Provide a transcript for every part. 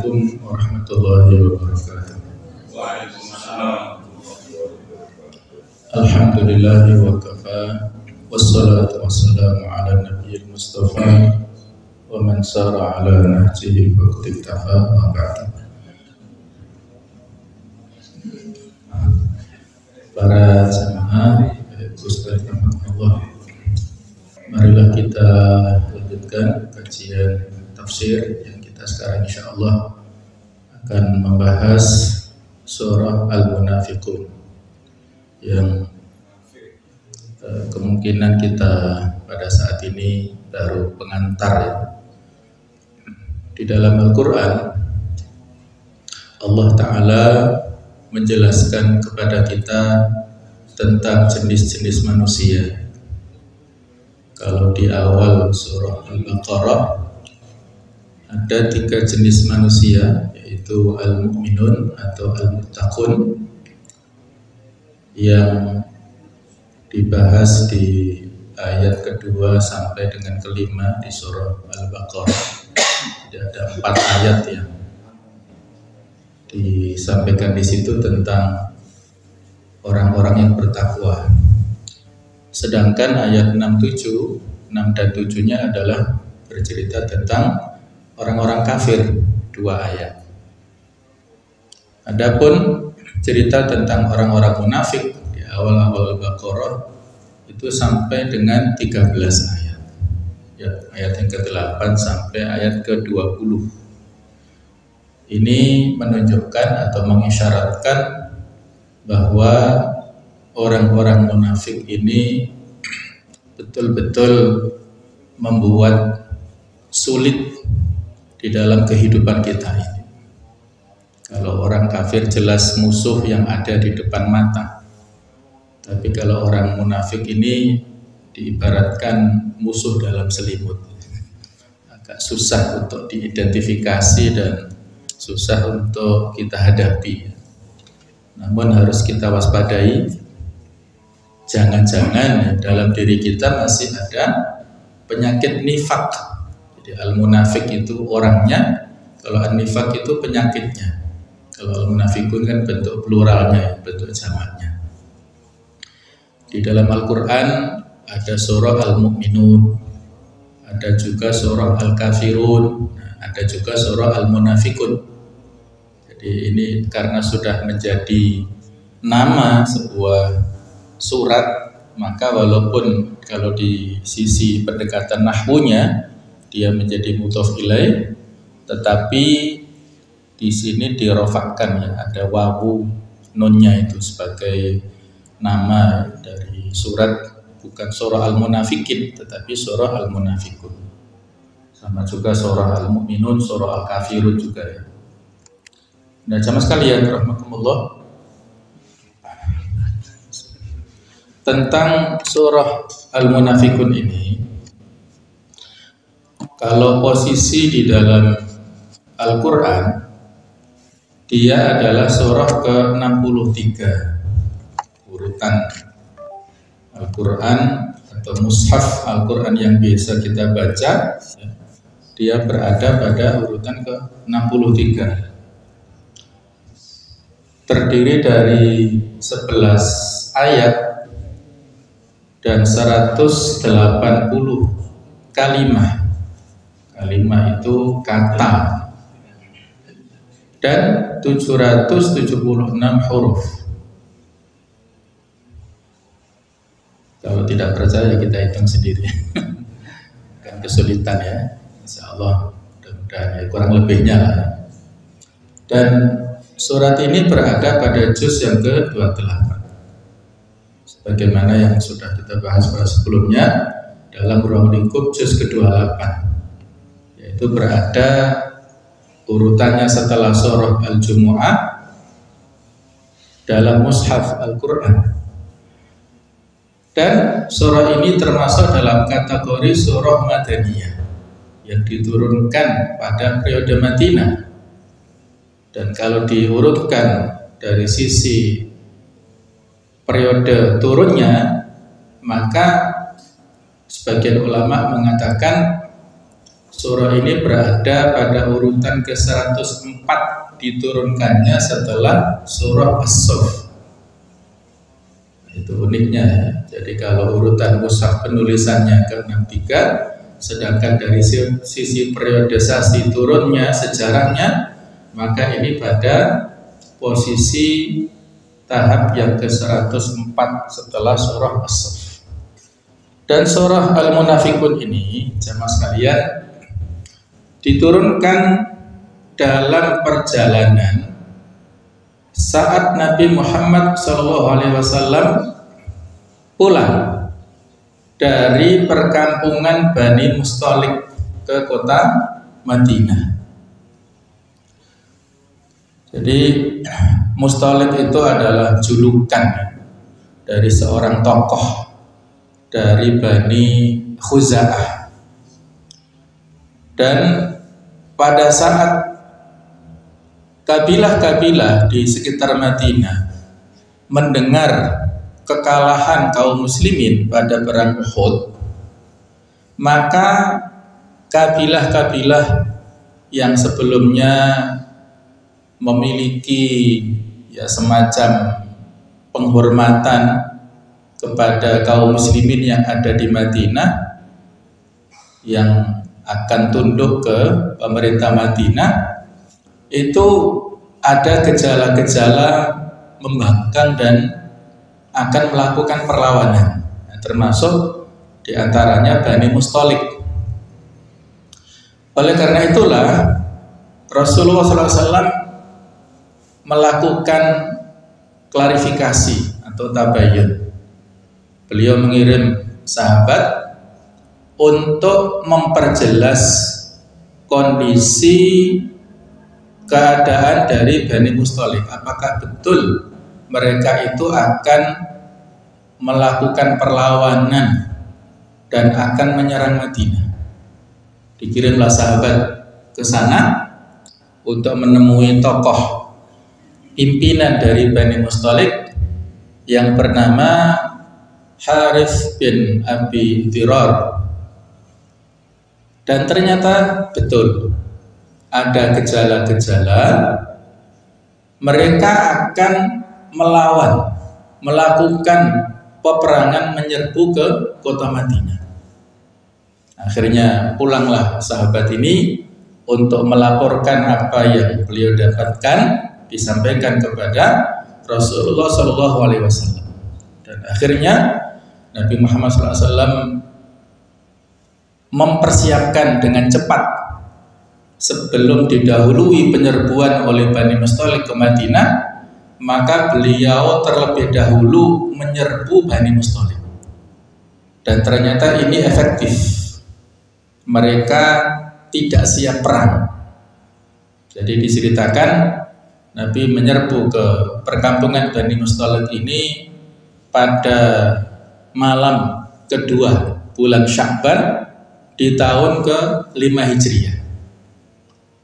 Assalamualaikum warahmatullahi wabarakatuh. Waalaikumsalam. Alhamdulillahi wa kafa, wassalatu wassalamu ala nabiyil mustafa wa man sara ala nahjihi waqtiqtafa wa ba'd. Para jamaah, Ustaz rahmatullah, marilah kita lanjutkan kajian tafsir yang kita sekarang insyaallah akan membahas surah Al-Munafiqun yang kemungkinan kita pada saat ini baru pengantar ya. Di dalam Al-Quran Allah Ta'ala menjelaskan kepada kita tentang jenis-jenis manusia. Kalau di awal surah Al-Baqarah ada 3 jenis manusia, yaitu al-mu'minun atau al-muttaqun, yang dibahas di ayat kedua sampai dengan kelima di surah Al-Baqarah. Jadi ada 4 ayat yang disampaikan di situ tentang orang-orang yang bertakwa. Sedangkan ayat 6 dan 7-nya adalah bercerita tentang orang-orang kafir, 2 ayat. Adapun cerita tentang orang-orang munafik di awal-awal Al-Baqarah itu sampai dengan 13 ayat. Ya, ayat yang ke-8 sampai ayat ke-20. Ini menunjukkan atau mengisyaratkan bahwa orang-orang munafik ini betul-betul membuat sulit di dalam kehidupan kita ini. Kalau orang kafir jelas musuh yang ada di depan mata, tapi kalau orang munafik ini diibaratkan musuh dalam selimut. Agak susah untuk diidentifikasi dan susah untuk kita hadapi. Namun harus kita waspadai, jangan-jangan dalam diri kita masih ada penyakit nifak. Jadi al-munafik itu orangnya, kalau an-nifak itu penyakitnya. Kalau al-munafikun kan bentuk pluralnya, bentuk jamaknya. Di dalam Al-Quran ada surah Al-Mu'minun, ada juga surah Al-Kafirun, ada juga surah Al-Munafikun. Jadi ini karena sudah menjadi nama sebuah surat, maka walaupun kalau di sisi pendekatan nahwunya dia menjadi mudhof ilaih, tetapi di sini dirofakkan ya, ada wawu nunnya itu sebagai nama dari surat, bukan surah Al-Munafikin tetapi surah Al-Munafikun. Sama juga surah Al-Mu'minun, surah Al-Kafirun juga ya. Nah, jamaah sekalian rahmatullah, tentang surah Al-Munafikun ini, kalau posisi di dalam Al-Quran, dia adalah surah ke-63 urutan Al-Quran atau mushaf Al-Quran yang biasa kita baca. Dia berada pada urutan ke-63, terdiri dari 11 ayat dan 180 kalimah. Kalimah itu kata, dan 776 huruf. Kalau tidak percaya kita hitung sendiri. Kan kesulitan ya. Insyaallah mudah-mudahan ya, kurang lebihnya lah. Dan surat ini berada pada juz yang ke-28. Sebagaimana yang sudah kita bahas pada sebelumnya dalam ruang lingkup juz ke-28, yaitu berada urutannya setelah surah Al-Jumu'ah dalam mushaf Al-Quran. Dan surah ini termasuk dalam kategori surah Madaniyah yang diturunkan pada periode Madinah. Dan kalau diurutkan dari sisi periode turunnya, maka sebagian ulama mengatakan surah ini berada pada urutan ke-104 diturunkannya setelah surah As-Saff. Itu uniknya ya. Jadi kalau urutan mushaf penulisannya ke-63, sedangkan dari sisi periodisasi turunnya, sejarahnya, maka ini pada posisi tahap yang ke-104 setelah surah As-Saff. Dan surah Al-Munafiqun ini, jamaah sekalian, diturunkan dalam perjalanan saat Nabi Muhammad SAW pulang dari perkampungan Bani Mustalik ke kota Madinah. Jadi Mustalik itu adalah julukan dari seorang tokoh dari Bani Khuza'ah. Dan pada saat kabilah-kabilah di sekitar Madinah mendengar kekalahan kaum muslimin pada perang Uhud, maka kabilah-kabilah yang sebelumnya memiliki ya semacam penghormatan kepada kaum muslimin yang ada di Madinah, yang akan tunduk ke pemerintah Madinah, itu ada gejala-gejala membangkang dan akan melakukan perlawanan, termasuk diantaranya Bani Mustalik. Oleh karena itulah Rasulullah SAW melakukan klarifikasi atau tabayyun. Beliau mengirim sahabat untuk memperjelas kondisi keadaan dari Bani Mustalik. Apakah betul mereka itu akan melakukan perlawanan dan akan menyerang Madinah? Dikirimlah sahabat ke sana untuk menemui tokoh pimpinan dari Bani Mustalik yang bernama Harith bin Abi Dirar. Dan ternyata betul ada gejala-gejala mereka akan melawan, melakukan peperangan menyerbu ke kota Madinah. Akhirnya pulanglah sahabat ini untuk melaporkan apa yang beliau dapatkan, disampaikan kepada Rasulullah SAW. Dan akhirnya Nabi Muhammad SAW mempersiapkan dengan cepat sebelum didahului penyerbuan oleh Bani Mustalik ke Madinah, maka beliau terlebih dahulu menyerbu Bani Mustalik. Dan ternyata ini efektif. Mereka tidak siap perang. Jadi diceritakan Nabi menyerbu ke perkampungan Bani Mustalik ini pada malam kedua bulan Sya'ban di tahun ke-5 Hijriah.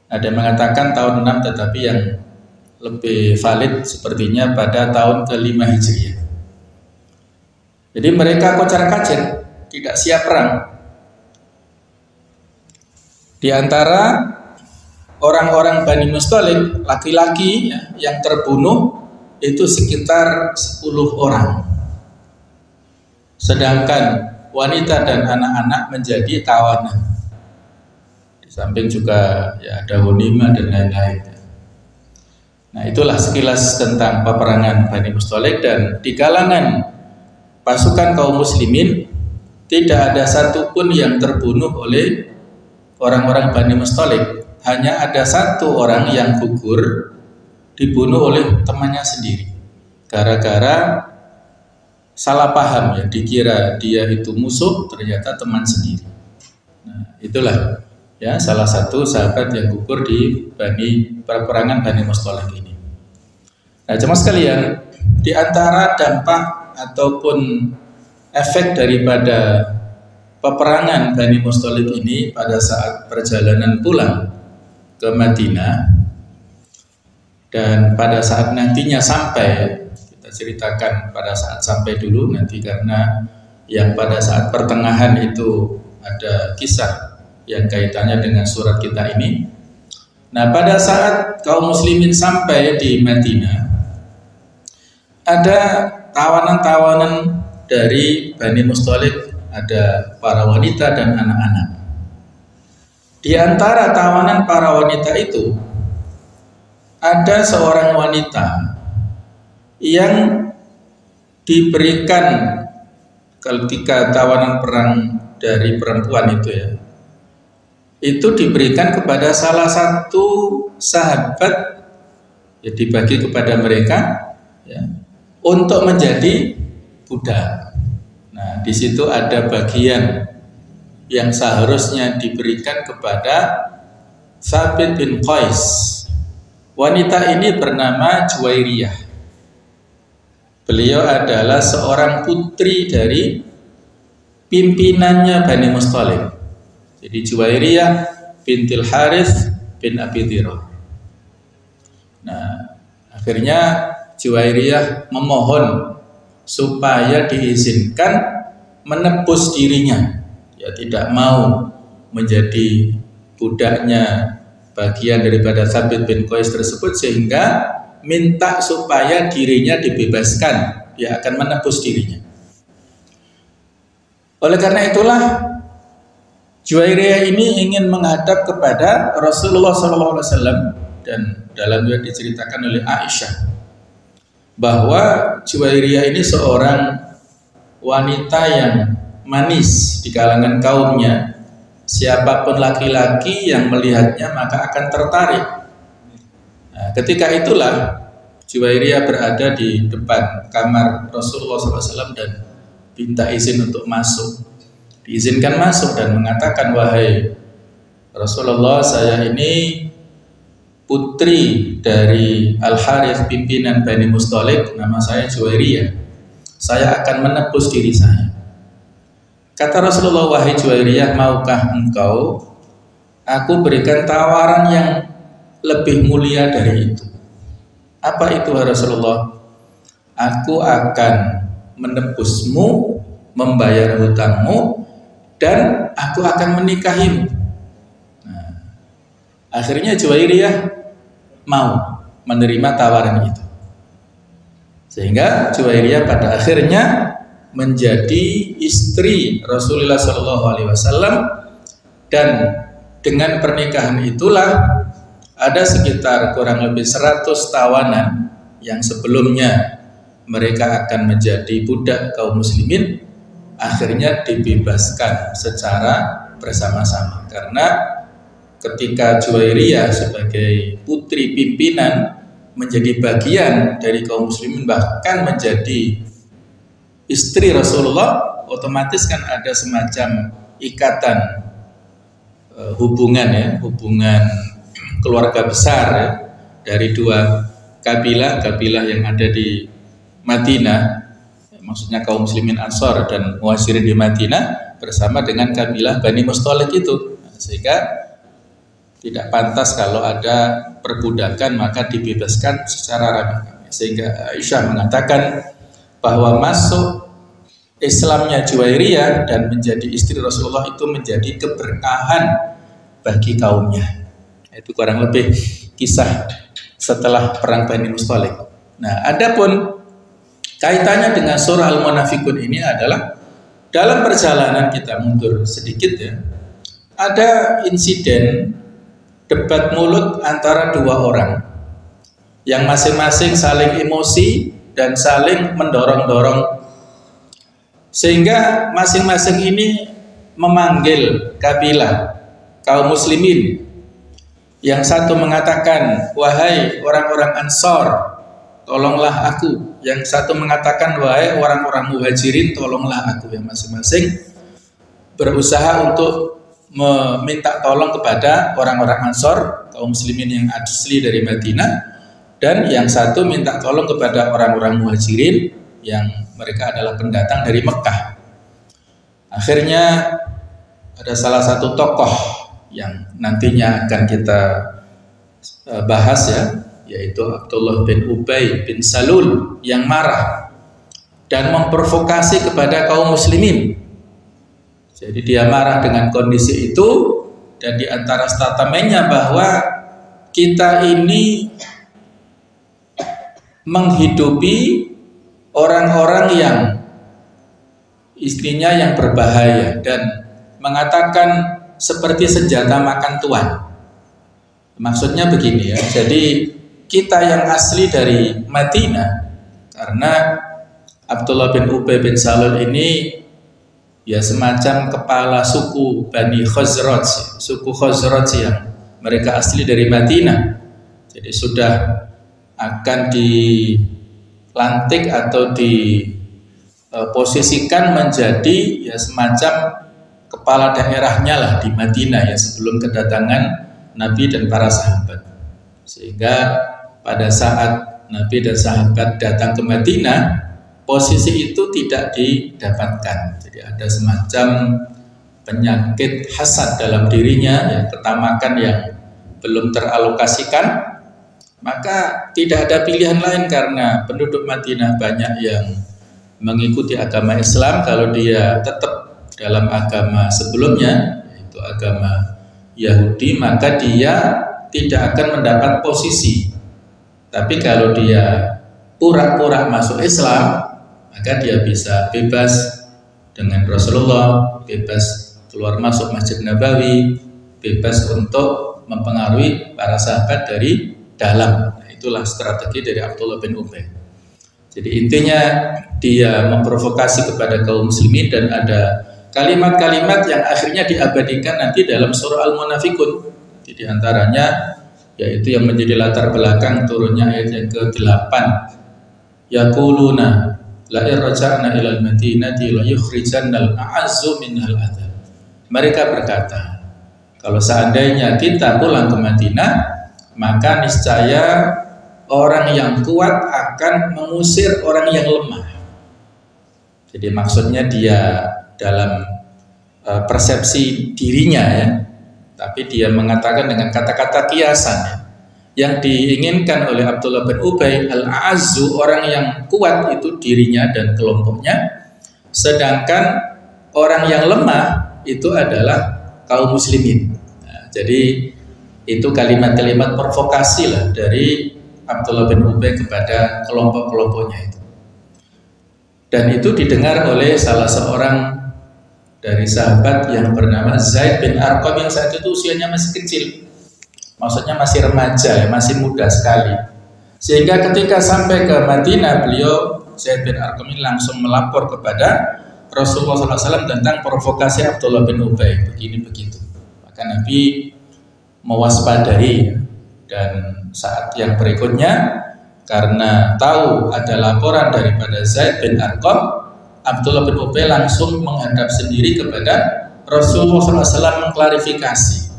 Ada yang mengatakan tahun 6, tetapi yang lebih valid sepertinya pada tahun ke-5 Hijriah. Jadi mereka kocar-kacir, tidak siap perang. Di antara orang-orang Bani Mustalik, laki-laki yang terbunuh itu sekitar 10 orang. Sedangkan wanita dan anak-anak menjadi tawanan. Di samping juga ya ada ghanimah dan lain-lain. Nah, itulah sekilas tentang peperangan Bani Mustalik. Dan di kalangan pasukan kaum muslimin tidak ada satupun yang terbunuh oleh orang-orang Bani Mustalik. Hanya ada satu orang yang gugur, dibunuh oleh temannya sendiri gara-gara salah paham, ya, dikira dia itu musuh, ternyata teman sendiri. Nah, itulah ya salah satu sahabat yang gugur di peperangan Bani Mustalik ini. Nah, jemaah sekalian, di antara dampak ataupun efek daripada peperangan Bani Mustalik ini pada saat perjalanan pulang ke Madinah dan pada saat nantinya sampai, ceritakan pada saat sampai dulu nanti, karena yang pada saat pertengahan itu ada kisah yang kaitannya dengan surat kita ini. Nah, pada saat kaum muslimin sampai di Madinah, ada tawanan-tawanan dari Bani Mustalik, ada para wanita dan anak-anak. Di antara tawanan para wanita itu, ada seorang wanita yang diberikan ketika tawanan perang dari perempuan itu ya, itu diberikan kepada salah satu sahabat, ya dibagi kepada mereka ya, untuk menjadi budak. Nah, di situ ada bagian yang seharusnya diberikan kepada Thabit bin Qais. Wanita ini bernama Juwairiyah. Beliau adalah seorang putri dari pimpinannya Bani Mustalik. Jadi Juwairiyah bintil Harith bin Abi Dhirah. Nah, akhirnya Juwairiyah memohon supaya diizinkan menebus dirinya, ya tidak mau menjadi budaknya bagian daripada Thabit bin Qais tersebut, sehingga minta supaya dirinya dibebaskan, dia akan menebus dirinya. Oleh karena itulah Juwairiyah ini ingin menghadap kepada Rasulullah SAW, dan dalam riwayat diceritakan oleh Aisyah bahwa Juwairiyah ini seorang wanita yang manis di kalangan kaumnya. Siapapun laki-laki yang melihatnya maka akan tertarik. Nah, ketika itulah Juwairiyah berada di depan kamar Rasulullah SAW dan minta izin untuk masuk. Diizinkan masuk dan mengatakan, wahai Rasulullah, saya ini putri dari Al-Harith pimpinan Bani Mustalik, nama saya Juwairiyah. Saya akan menebus diri saya. Kata Rasulullah, wahai Juwairiyah, maukah engkau aku berikan tawaran yang lebih mulia dari itu? Apa itu Rasulullah? Aku akan menebusmu, membayar hutangmu, dan aku akan menikahimu. Nah, akhirnya Juwairiyah mau menerima tawaran itu, sehingga Juwairiyah pada akhirnya menjadi istri Rasulullah SAW, dan dengan pernikahan itulah ada sekitar kurang lebih 100 tawanan yang sebelumnya mereka akan menjadi budak kaum muslimin, akhirnya dibebaskan secara bersama-sama. Karena ketika Juwairiyah sebagai putri pimpinan menjadi bagian dari kaum muslimin, bahkan menjadi istri Rasulullah, otomatis kan ada semacam ikatan hubungan ya, hubungan keluarga besar ya, dari dua kabilah yang ada di Madinah, maksudnya kaum muslimin Ansor dan Muhajirin di Madinah bersama dengan kabilah Bani Mustalik itu. Sehingga tidak pantas kalau ada perbudakan maka dibebaskan secara rame-rame. Sehingga Aisyah mengatakan bahwa masuk Islamnya Juwairiyah dan menjadi istri Rasulullah itu menjadi keberkahan bagi kaumnya. Itu kurang lebih kisah setelah perang Bani Mustalik. Nah, adapun kaitannya dengan surah Al-Munafikun ini adalah dalam perjalanan kita mundur sedikit ya, ada insiden debat mulut antara dua orang yang masing-masing saling emosi dan saling mendorong-dorong, sehingga masing-masing ini memanggil kabilah kaum muslimin. Yang satu mengatakan, wahai orang-orang Ansor, tolonglah aku. Yang satu mengatakan, wahai orang-orang Muhajirin, tolonglah aku. Yang masing-masing berusaha untuk meminta tolong kepada orang-orang Ansor, kaum muslimin yang asli dari Madinah. Dan yang satu minta tolong kepada orang-orang Muhajirin yang mereka adalah pendatang dari Mekah. Akhirnya ada salah satu tokoh yang nantinya akan kita bahas ya, yaitu Abdullah bin Ubay bin Salul, yang marah dan memprovokasi kepada kaum muslimin. Jadi dia marah dengan kondisi itu, dan di antara statementnya bahwa kita ini menghidupi orang-orang yang istrinya yang berbahaya dan mengatakan seperti senjata makan tuan. Maksudnya begini ya, jadi kita yang asli dari Madinah, karena Abdullah bin Ubay bin Salul ini ya semacam kepala suku Bani Khazraj, suku Khazraj yang mereka asli dari Madinah. Jadi sudah akan dilantik atau diposisikan menjadi ya semacam kepala daerahnya lah di Madinah ya sebelum kedatangan Nabi dan para sahabat. Sehingga pada saat Nabi dan sahabat datang ke Madinah, posisi itu tidak didapatkan. Jadi ada semacam penyakit hasad dalam dirinya, ya, ketamakan yang belum teralokasikan. Maka tidak ada pilihan lain karena penduduk Madinah banyak yang mengikuti agama Islam. Kalau dia tetap dalam agama sebelumnya, yaitu agama Yahudi, maka dia tidak akan mendapat posisi. Tapi kalau dia pura-pura masuk Islam, maka dia bisa bebas dengan Rasulullah, bebas keluar masuk Masjid Nabawi, bebas untuk mempengaruhi para sahabat dari dalam. Nah, itulah strategi dari Abdullah bin Ubay. Jadi intinya dia memprovokasi kepada kaum muslimin dan ada kalimat-kalimat yang akhirnya diabadikan nanti dalam surah Al-Munafikun. Di antaranya yaitu yang menjadi latar belakang turunnya ayat yang ke-8. Yaquluna la irja'na ilal madinati la yukhrijannal a'azzu minhal adzal. Mereka berkata, kalau seandainya kita pulang ke Madinah, maka niscaya orang yang kuat akan mengusir orang yang lemah. Jadi maksudnya dia dalam persepsi dirinya ya, tapi dia mengatakan dengan kata-kata kiasan ya. Yang diinginkan oleh Abdullah bin Ubay, al-a'azzu, orang yang kuat itu dirinya dan kelompoknya, sedangkan orang yang lemah itu adalah kaum muslimin. Nah, jadi itu kalimat-kalimat provokasi lah dari Abdullah bin Ubay kepada kelompok-kelompoknya itu. Dan itu didengar oleh salah seorang dari sahabat yang bernama Zaid bin Arqam yang saat itu usianya masih kecil, maksudnya masih remaja ya, masih muda sekali. Sehingga ketika sampai ke Madinah, beliau Zaid bin Arqam ini langsung melapor kepada Rasulullah SAW tentang provokasi Abdullah bin Ubay begini begitu. Maka Nabi mewaspadai ya. Dan saat yang berikutnya, karena tahu ada laporan daripada Zaid bin Arqam, Abdullah bin Ubay langsung menghadap sendiri kepada Rasulullah SAW mengklarifikasi.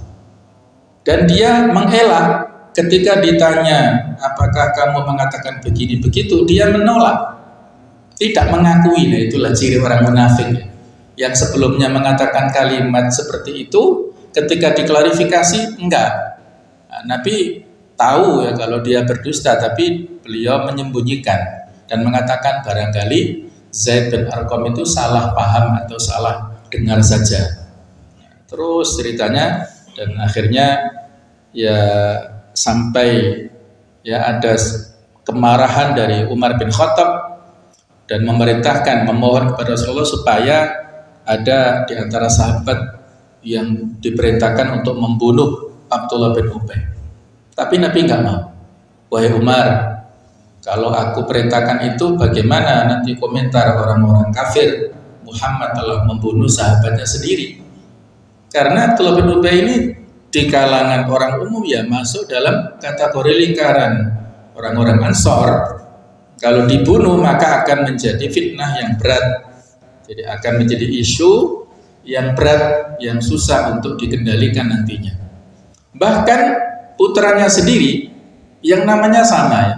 Dan dia mengelak ketika ditanya, apakah kamu mengatakan begini begitu, dia menolak, tidak mengakui. Nah, itulah ciri orang munafik ya. Yang sebelumnya mengatakan kalimat seperti itu, ketika diklarifikasi enggak. Nah, Nabi tahu ya kalau dia berdusta, tapi beliau menyembunyikan dan mengatakan barangkali Zaid bin Arqam itu salah paham atau salah dengar saja. Terus ceritanya dan akhirnya ya sampai ya ada kemarahan dari Umar bin Khattab dan memerintahkan memohon kepada Rasulullah supaya ada di antara sahabat yang diperintahkan untuk membunuh Abdullah bin Ubay. Tapi Nabi enggak mau. Wahai Umar, kalau aku perintahkan itu bagaimana nanti komentar orang-orang kafir Muhammad telah membunuh sahabatnya sendiri. Karena Abdullah bin Ubay ini di kalangan orang umum ya masuk dalam kategori lingkaran orang-orang Ansor. Kalau dibunuh maka akan menjadi fitnah yang berat. Jadi akan menjadi isu yang berat, yang susah untuk dikendalikan nantinya. Bahkan putranya sendiri yang namanya sama ya.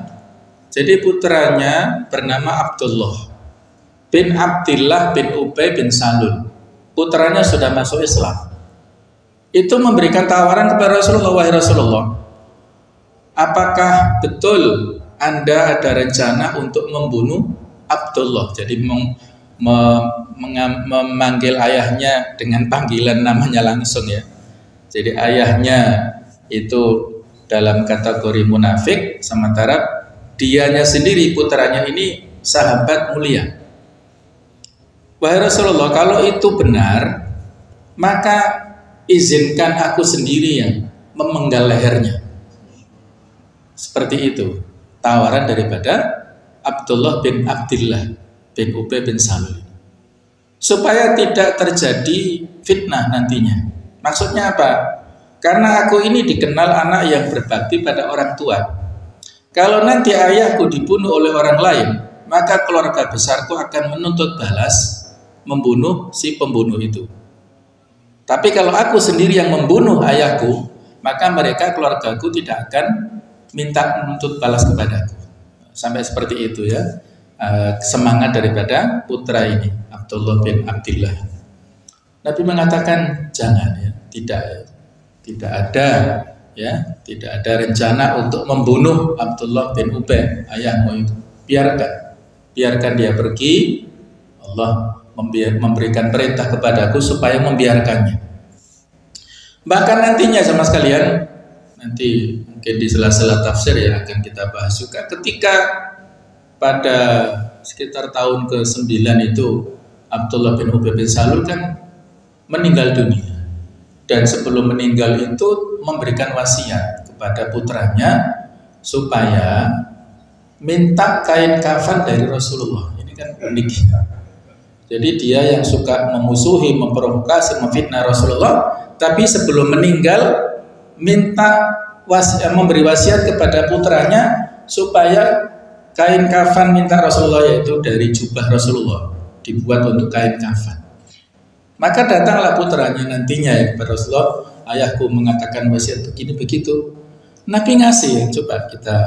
Jadi putranya bernama Abdullah bin Abdillah bin Ubay bin Salul. Putranya sudah masuk Islam. Itu memberikan tawaran kepada Rasulullah, wahai Rasulullah, apakah betul Anda ada rencana untuk membunuh Abdullah? Jadi memanggil ayahnya dengan panggilan namanya langsung ya. Jadi ayahnya itu dalam kategori munafik, sementara dianya sendiri, putranya ini sahabat mulia. Wahai Rasulullah, kalau itu benar, maka izinkan aku sendiri yang memenggal lehernya. Seperti itu tawaran daripada Abdullah bin Abdillah bin Ubay bin Salul, supaya tidak terjadi fitnah nantinya. Maksudnya apa? Karena aku ini dikenal anak yang berbakti pada orang tua. Kalau nanti ayahku dibunuh oleh orang lain, maka keluarga besarku akan menuntut balas membunuh si pembunuh itu. Tapi kalau aku sendiri yang membunuh ayahku, maka mereka keluargaku tidak akan minta menuntut balas kepadaku. Sampai seperti itu ya, semangat daripada putra ini, Abdullah bin Abdillah. Nabi mengatakan jangan ya, tidak ada rencana untuk membunuh Abdullah bin Ubay, ayahmu itu. Biarkan dia pergi. Allah memberikan perintah kepadaku supaya membiarkannya. Bahkan nantinya sama sekalian, nanti mungkin di sela-sela tafsir ya akan kita bahas juga, ketika pada sekitar tahun ke-9 itu Abdullah bin Ubay bin Salul kan meninggal dunia, dan sebelum meninggal itu memberikan wasiat kepada putranya supaya minta kain kafan dari Rasulullah. Ini kan unik. Jadi dia yang suka memusuhi, memprovokasi, memfitnah Rasulullah, tapi sebelum meninggal memberi wasiat kepada putranya supaya kain kafan minta Rasulullah, yaitu dari jubah Rasulullah dibuat untuk kain kafan. Maka datanglah putranya nantinya ya kepada Rasulullah, ayahku mengatakan wasiat begini begitu. Nabi ngasih ya, coba kita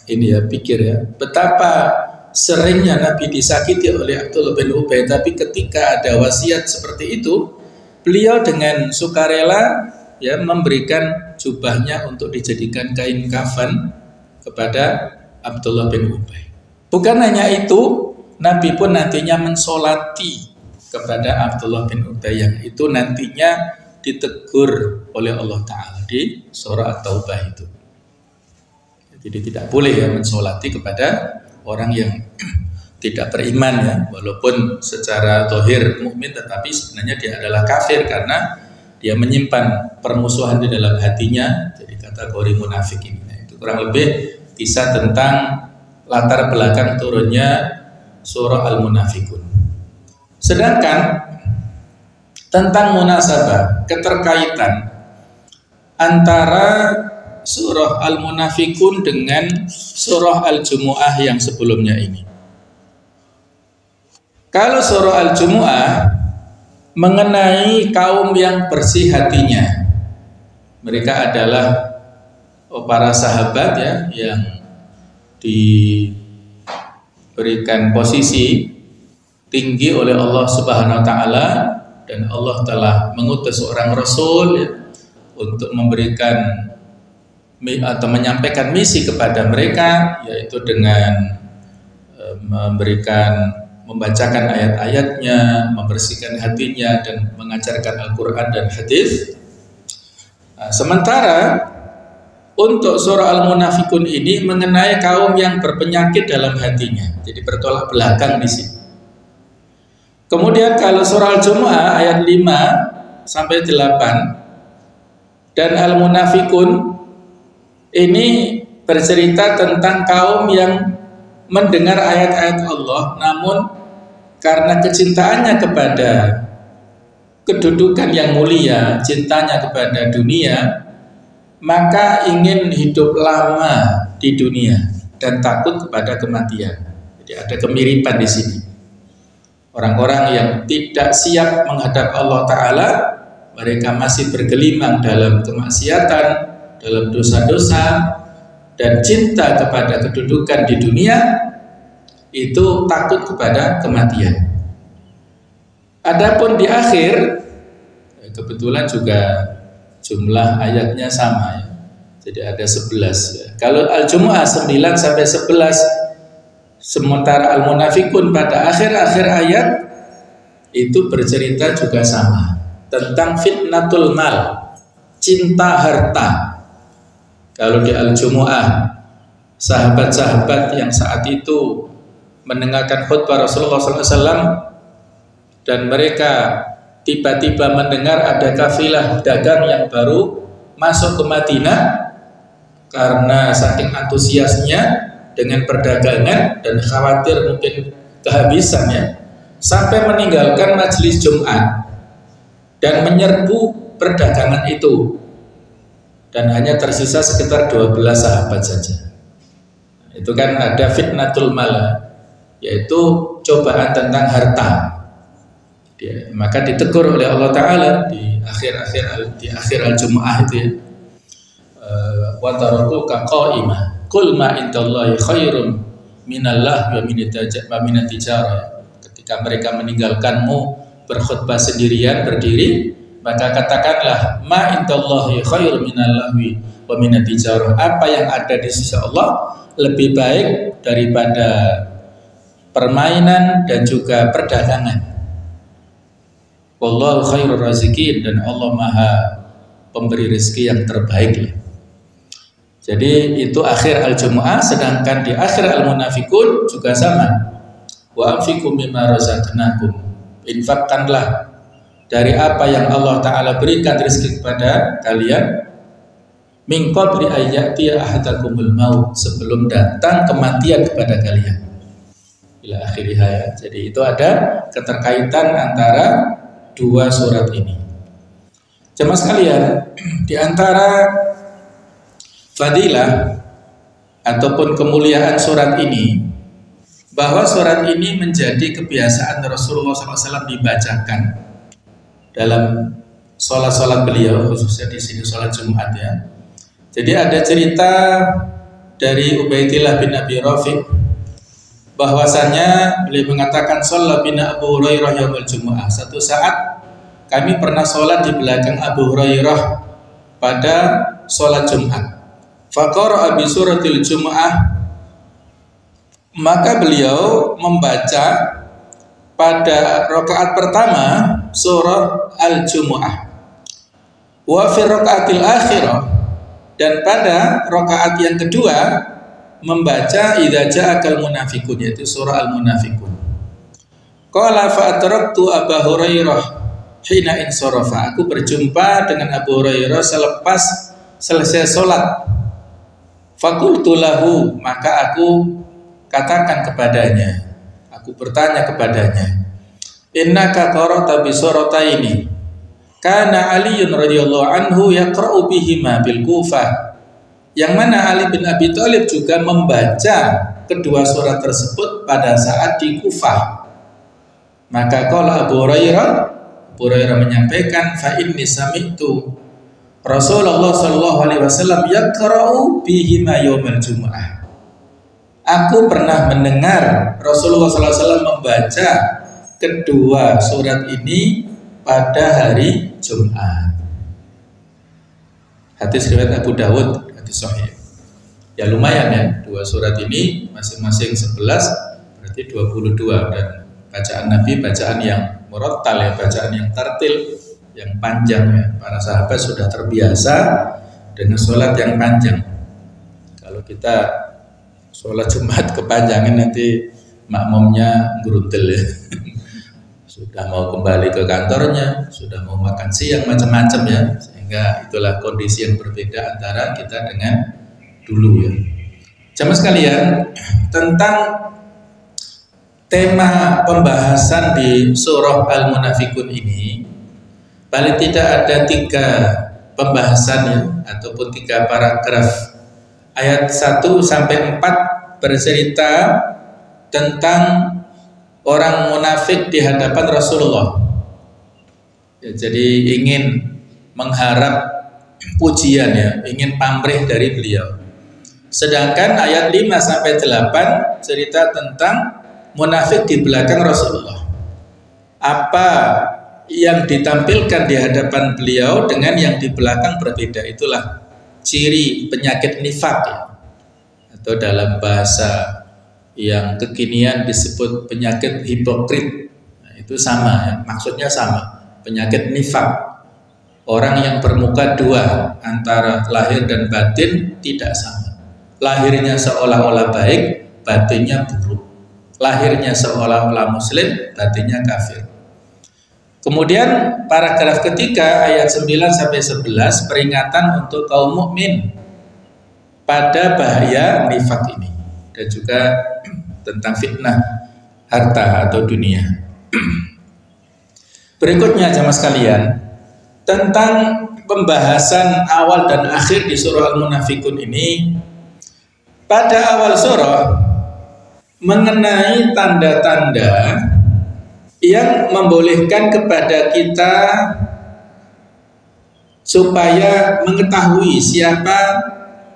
ini ya pikir ya, betapa seringnya Nabi disakiti oleh Abdullah bin Ubay, tapi ketika ada wasiat seperti itu, beliau dengan sukarela ya memberikan jubahnya untuk dijadikan kain kafan kepada Abdullah bin Ubay. Bukan hanya itu, Nabi pun nantinya mensolati kepada Abdullah bin Ubay yang itu nantinya ditegur oleh Allah Ta'ala di surah At-Taubah itu. Jadi tidak boleh ya mensolati kepada orang yang tidak beriman ya, walaupun secara zahir mukmin, tetapi sebenarnya dia adalah kafir karena dia menyimpan permusuhan di dalam hatinya, jadi kategori munafik ini. Nah, itu kurang lebih kisah tentang latar belakang turunnya surah Al-Munafikun. Sedangkan tentang munasabah, keterkaitan antara surah Al-Munafikun dengan surah Al-Jumu'ah yang sebelumnya ini. Kalau surah Al-Jumu'ah mengenai kaum yang bersih hatinya, mereka adalah para sahabat ya, yang diberikan posisi tinggi oleh Allah Subhanahu wa taala, dan Allah telah mengutus seorang rasul ya, untuk memberikan atau menyampaikan misi kepada mereka, yaitu dengan membacakan ayat-ayatnya, membersihkan hatinya, dan mengajarkan Al-Quran dan hadis. Sementara untuk surah Al-Munafikun ini mengenai kaum yang berpenyakit dalam hatinya, jadi bertolak belakang di sini. Kemudian kalau surah Al-Jumu'ah ayat 5 sampai 8 dan Al-Munafikun ini bercerita tentang kaum yang mendengar ayat-ayat Allah, namun karena kecintaannya kepada kedudukan yang mulia, cintanya kepada dunia, maka ingin hidup lama di dunia dan takut kepada kematian. Jadi ada kemiripan di sini. Orang-orang yang tidak siap menghadap Allah Ta'ala, mereka masih bergelimang dalam kemaksiatan, dalam dosa-dosa, dan cinta kepada kedudukan di dunia, itu takut kepada kematian. Adapun di akhir, kebetulan juga jumlah ayatnya sama ya. Jadi ada 11 ya. Kalau Al-Jumu'ah 9 sampai 11, sementara Al-Munafikun pada akhir-akhir ayat itu bercerita juga sama tentang fitnatul mal, cinta harta. Kalau di Al-Jumu'ah, sahabat-sahabat yang saat itu mendengarkan khutbah Rasulullah SAW dan mereka tiba-tiba mendengar ada kafilah dagang yang baru masuk ke Madinah, karena saking antusiasnya dengan perdagangan dan khawatir mungkin kehabisannya, sampai meninggalkan majelis Jumat dan menyerbu perdagangan itu, dan hanya tersisa sekitar 12 sahabat saja. Itu kan ada fitnatul mala, yaitu cobaan tentang harta. Maka ditegur oleh Allah Ta'ala di akhir al-Jumu'ah itu ya, wa tarakuka qa'imah qul ma indallahi khairum minallah wa minatijarah. Ketika mereka meninggalkanmu berkhutbah sendirian berdiri, maka katakanlah ma indallahi khairum minallahi wa minatijarah, apa yang ada di sisi Allah lebih baik daripada permainan dan juga perdagangan. Wallahu khairur razikin, dan Allah Maha pemberi rezeki yang terbaik. Jadi itu akhir al-Jumu'ah. Sedangkan di akhir al-Munafikun juga sama. Wa anfiqu mimma razaqnakum, infakkanlah dari apa yang Allah Ta'ala berikan rezeki kepada kalian, min qabli ayyati ahadakumul maut, sebelum datang kematian kepada kalian. Ila akhirihah ya. Jadi itu ada keterkaitan antara dua surat ini. Jemaah sekalian, di antara fadilah ataupun kemuliaan surat ini, bahwa surat ini menjadi kebiasaan Rasulullah SAW dibacakan dalam sholat-sholat beliau, khususnya di sini sholat Jumat ya. Jadi ada cerita dari Ubaidillah bin Abi Rafiq, bahwasanya beliau mengatakan sholat bin Abu Hurairah yaumul Jumu'ah. Satu saat kami pernah sholat di belakang Abu Hurairah pada sholat Jumat. Faqara'a bi suratil Jumu'ah, maka beliau membaca pada rakaat pertama surah Al-Jumu'ah. Wa fi rakaatil akhirah, dan pada rakaat yang kedua membaca idza ja'akal munafiqun, yaitu surah Al-Munafiqun. Qala fa atraktu Abu Hurairah hina insarafa, aku berjumpa dengan Abu Hurairah selepas selesai salat. Faqultu lahu, maka aku katakan kepadanya, aku bertanya kepadanya, innaka qara'ta bi surataini kana Aliun radhiyallahu anhu yaqra'u bihima bil Kufah, yang mana Ali bin Abi Thalib juga membaca kedua surat tersebut pada saat di Kufah. Maka qala Abu Hurairah menyampaikan, fa inni sami'tu Rasulullah sallallahu alaihi wasallam yaqra'u bihima yaumil Jumu'ah. Aku pernah mendengar Rasulullah sallallahu alaihi wasallam membaca kedua surat ini pada hari Jumat. Hadis riwayat Abu Dawud, hadis sahih. Ya lumayan ya, dua surat ini masing-masing 11, berarti 22, dan bacaan Nabi bacaan yang murattal ya, bacaan yang tartil, yang panjang ya. Para sahabat sudah terbiasa dengan sholat yang panjang. Kalau kita sholat Jumat kepanjangan nanti makmumnya geruntel ya. Sudah mau kembali ke kantornya, sudah mau makan siang, macam-macam ya. Sehingga itulah kondisi yang berbeda antara kita dengan dulu ya. Jamaah sekalian, tentang tema pembahasan di surah Al-Munafikun ini, paling tidak ada 3 pembahasan ya, ataupun 3 paragraf. Ayat 1 sampai 4 bercerita tentang orang munafik di hadapan Rasulullah ya, jadi ingin mengharap pujian ya, ingin pamrih dari beliau. Sedangkan ayat 5 sampai 8 cerita tentang munafik di belakang Rasulullah. Apa yang ditampilkan di hadapan beliau dengan yang di belakang berbeda. Itulah ciri penyakit nifak ya. Atau dalam bahasa yang kekinian disebut penyakit hipokrit. Nah, itu sama ya, maksudnya sama, penyakit nifak. Orang yang bermuka dua antara lahir dan batin tidak sama. Lahirnya seolah-olah baik, batinnya buruk. Lahirnya seolah-olah muslim, batinnya kafir. Kemudian paragraf ketiga ayat 9-11 peringatan untuk kaum mukmin pada bahaya nifak ini dan juga tentang fitnah harta atau dunia. Berikutnya jamaah sekalian, tentang pembahasan awal dan akhir di surah Al-Munafikun ini. Pada awal surah mengenai tanda-tanda yang membolehkan kepada kita supaya mengetahui siapa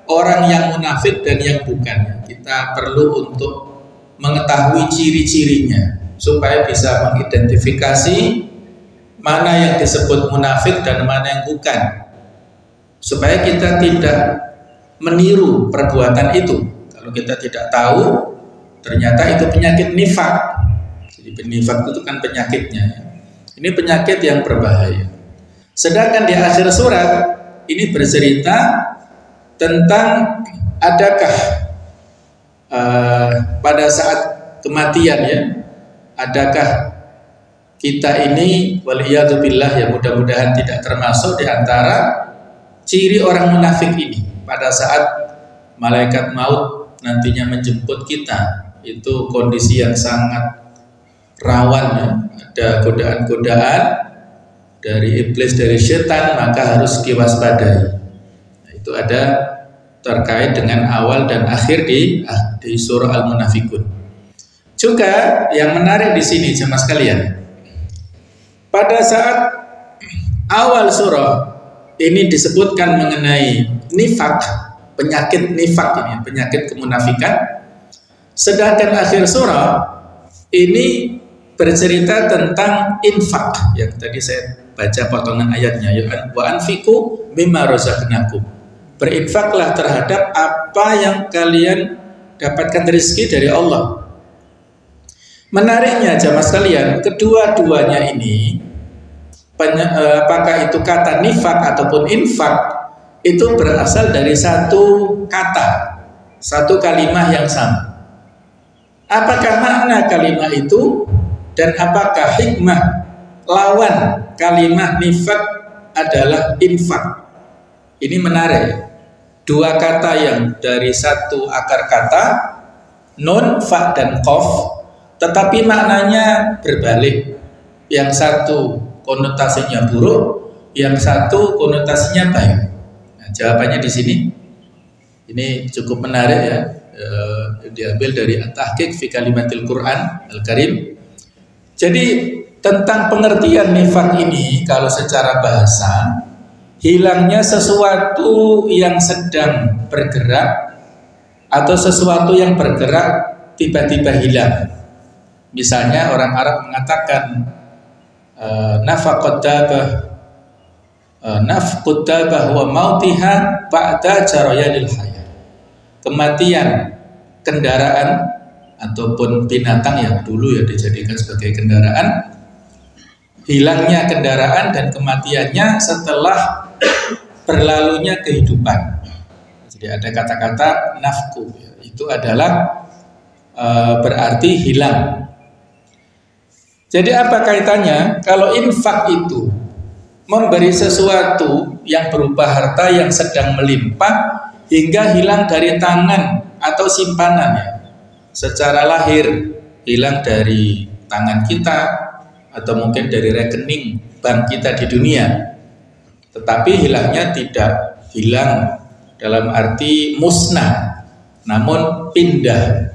orang yang munafik dan yang bukan. Kita perlu untuk mengetahui ciri-cirinya supaya bisa mengidentifikasi mana yang disebut munafik dan mana yang bukan, supaya kita tidak meniru perbuatan itu. Kalau kita tidak tahu, ternyata itu penyakit nifak. Jadi nifak itu kan penyakitnya. Ini penyakit yang berbahaya. Sedangkan di akhir surat ini bercerita tentang adakah pada saat kematian ya, adakah kita ini waliyadzubillah ya, mudah-mudahan tidak termasuk di antara ciri orang munafik ini pada saat malaikat maut nantinya menjemput kita. Itu kondisi yang sangat rawan ya. Ada godaan-godaan dari iblis, dari setan, maka harus diwaspadai. Nah, itu ada terkait dengan awal dan akhir di surah Al-Munafikun. Juga yang menarik di sini jemaah sekalian, pada saat awal surah ini disebutkan mengenai nifak, penyakit nifak ini, penyakit kemunafikan. Sedangkan akhir surah ini bercerita tentang infak, yang tadi saya baca potongan ayatnya, wa anfiqu mimma razaqnakum. Berinfaklah terhadap apa yang kalian dapatkan rezeki dari Allah. Menariknya jamaah sekalian, kedua-duanya ini, apakah itu kata nifak ataupun infak, itu berasal dari satu kata, satu kalimat yang sama. Apakah makna kalimat itu dan apakah hikmah lawan kalimat nifak adalah infak? Ini menarik. Dua kata yang dari satu akar kata, nun, fa, dan qaf, tetapi maknanya berbalik. Yang satu konotasinya buruk, yang satu konotasinya baik. Nah, jawabannya di sini. Ini cukup menarik ya. Diambil dari At-Tahqiq fi Kalimatil Quran Al-Karim. Jadi tentang pengertian nifak ini, kalau secara bahasa, hilangnya sesuatu yang sedang bergerak atau sesuatu yang bergerak tiba-tiba hilang. Misalnya orang Arab mengatakan nafaqud dabah wa mautiha ba'da jarayadil hayat. Kematian kendaraan ataupun binatang yang dulu ya dijadikan sebagai kendaraan, hilangnya kendaraan dan kematiannya setelah berlalunya kehidupan. Jadi ada kata-kata nafku, ya, itu adalah berarti hilang. Jadi apa kaitannya? Kalau infak itu memberi sesuatu yang berupa harta yang sedang melimpah hingga hilang dari tangan atau simpanannya, secara lahir hilang dari tangan kita atau mungkin dari rekening bank kita di dunia, tetapi hilangnya tidak hilang dalam arti musnah, namun pindah,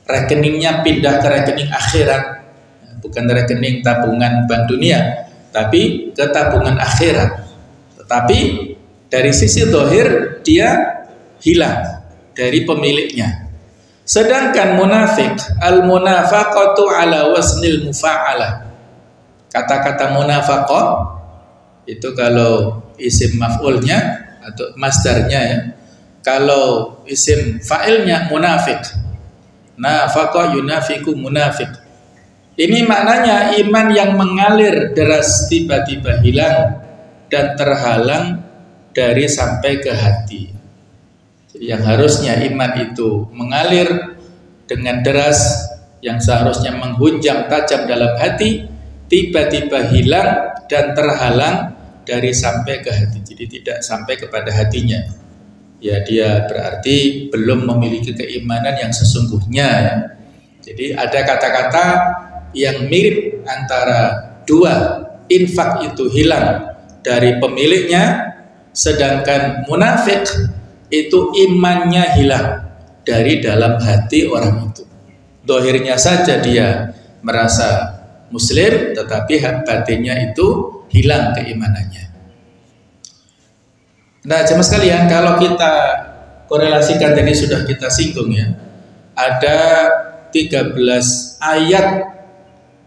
rekeningnya pindah ke rekening akhirat, bukan rekening tabungan bank dunia, tapi ke tabungan akhirat. Tetapi dari sisi zahir dia hilang dari pemiliknya. Sedangkan munafik, al-munafaqatu ala wasnil mufa'alah. Kata-kata munafaqah itu kalau isim maf'ulnya atau masdarnya ya. Kalau isim fa'ilnya munafik. Nafaqa yunafiku munafik. Ini maknanya iman yang mengalir deras tiba-tiba hilang dan terhalang dari sampai ke hati. Jadi yang harusnya iman itu mengalir dengan deras, yang seharusnya menghunjam tajam dalam hati, tiba-tiba hilang dan terhalang dari sampai ke hati. Jadi tidak sampai kepada hatinya. Ya, dia berarti belum memiliki keimanan yang sesungguhnya ya. Jadi ada kata-kata yang mirip antara dua, infak itu hilang dari pemiliknya, sedangkan munafik itu imannya hilang dari dalam hati orang itu. Dohirnya saja dia merasa muslim, tetapi batinnya itu hilang keimanannya. Nah, jemaah sekalian, kalau kita korelasikan tadi sudah kita singgung ya, ada 13 ayat